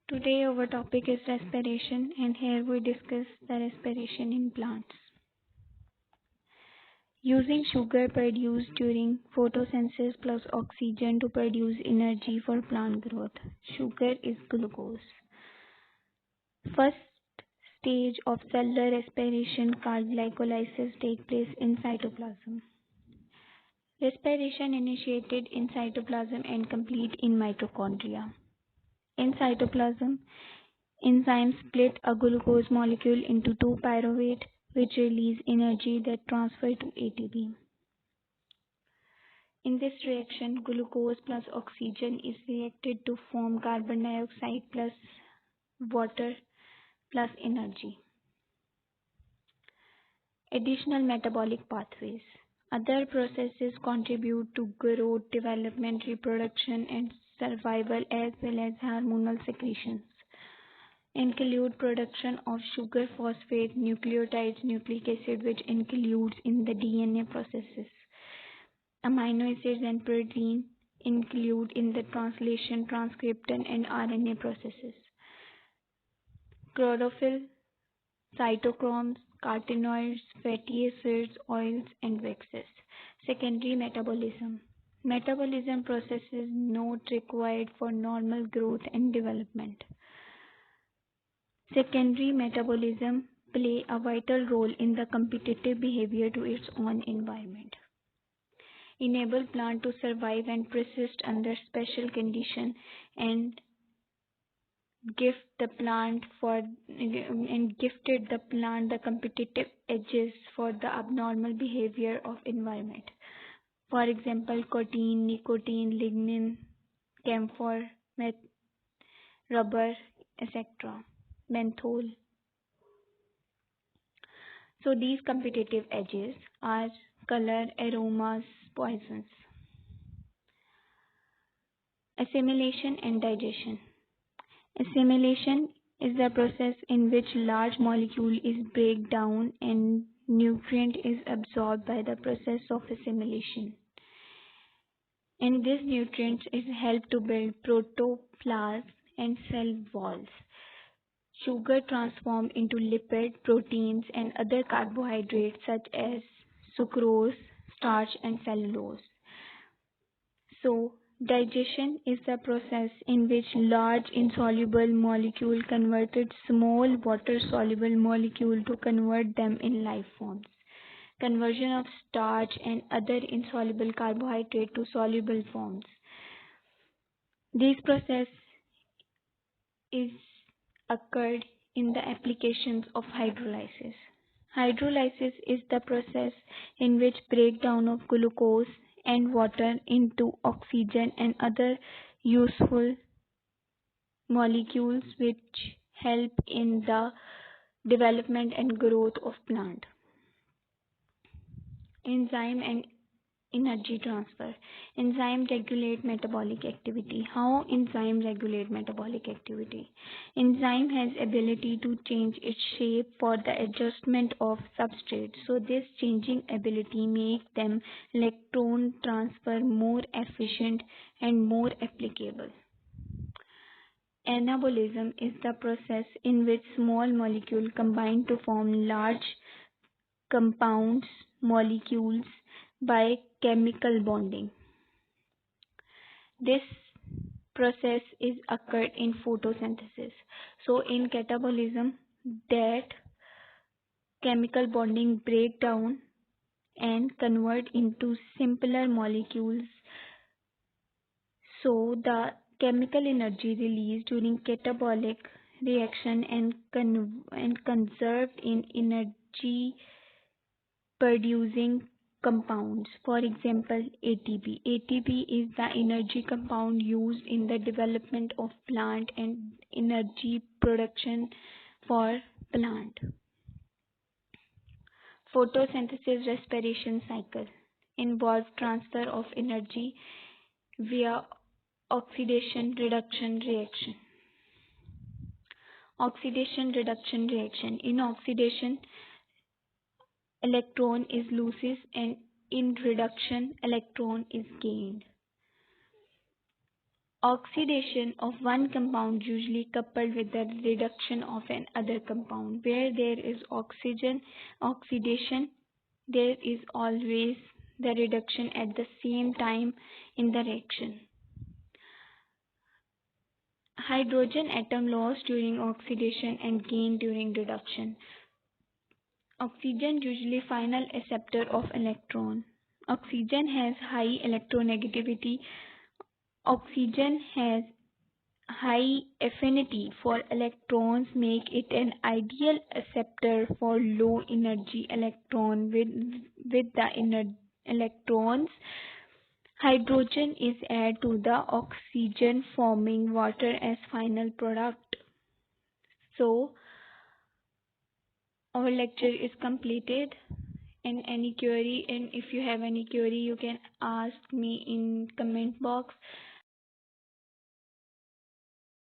Today our topic is respiration, and here we discuss the respiration in plants. Using sugar produced during photosynthesis plus oxygen to produce energy for plant growth. Sugar is glucose. First stage of cellular respiration called glycolysis takes place in cytoplasm. Respiration initiated in cytoplasm and complete in mitochondria. In cytoplasm, enzymes split a glucose molecule into two pyruvate, which release energy that transfer to ATP. In this reaction, glucose plus oxygen is reacted to form carbon dioxide plus water plus energy. Additional metabolic pathways. Other processes contribute to growth, development, reproduction, and survival, as well as hormonal secretions. Include production of sugar, phosphate, nucleotides, nucleic acid, which includes in the DNA processes. Amino acids and protein include in the translation, transcription, and RNA processes. Chlorophyll, cytochromes, carotenoids, fatty acids, oils, and waxes. Secondary metabolism. Metabolism processes not required for normal growth and development. Secondary metabolism play a vital role in the competitive behavior to its own environment. Enable plant to survive and persist under special conditions and gifted the plant the competitive edges for the abnormal behavior of environment. For example, codeine, nicotine, lignin, camphor, rubber, etc. Menthol. So these competitive edges are color, aromas, poisons. Assimilation and digestion. Assimilation is the process in which large molecule is break down and nutrient is absorbed by the process of assimilation. And this nutrient is helped to build protoplasm and cell walls. Sugar transformed into lipid, proteins, and other carbohydrates such as sucrose, starch, and cellulose. So, digestion is the process in which large insoluble molecule converted small water-soluble molecule to convert them in life forms. Conversion of starch and other insoluble carbohydrate to soluble forms. This process is occurred in the applications of hydrolysis. Hydrolysis is the process in which breakdown of glucose and water into oxygen and other useful molecules which help in the development and growth of plant. Enzyme and energy transfer. Enzyme regulate metabolic activity. How enzyme regulate metabolic activity? Enzyme has ability to change its shape for the adjustment of substrate. So this changing ability makes them electron transfer more efficient and more applicable. Anabolism is the process in which small molecules combine to form large compounds molecules by chemical bonding. This process is occurred in photosynthesis. So in catabolism, that chemical bonding break down and convert into simpler molecules. So the chemical energy released during catabolic reaction and conserved in energy producing compounds. For example, ATP. ATP is the energy compound used in the development of plant and energy production for plant. Photosynthesis respiration cycle involves transfer of energy via oxidation-reduction reaction. Oxidation-reduction reaction. In oxidation, electron is loses and in reduction electron is gained. Oxidation of one compound usually coupled with the reduction of another compound. Where there is oxidation, there is always the reduction at the same time in the reaction. Hydrogen atom lost during oxidation and gained during reduction. Oxygen usually final acceptor of electron. Oxygen has high electronegativity. Oxygen has high affinity for electrons, make it an ideal acceptor for low energy electron with the electrons. Hydrogen is added to the oxygen forming water as final product. So our lecture is completed. And if you have any query, you can ask me in comment box.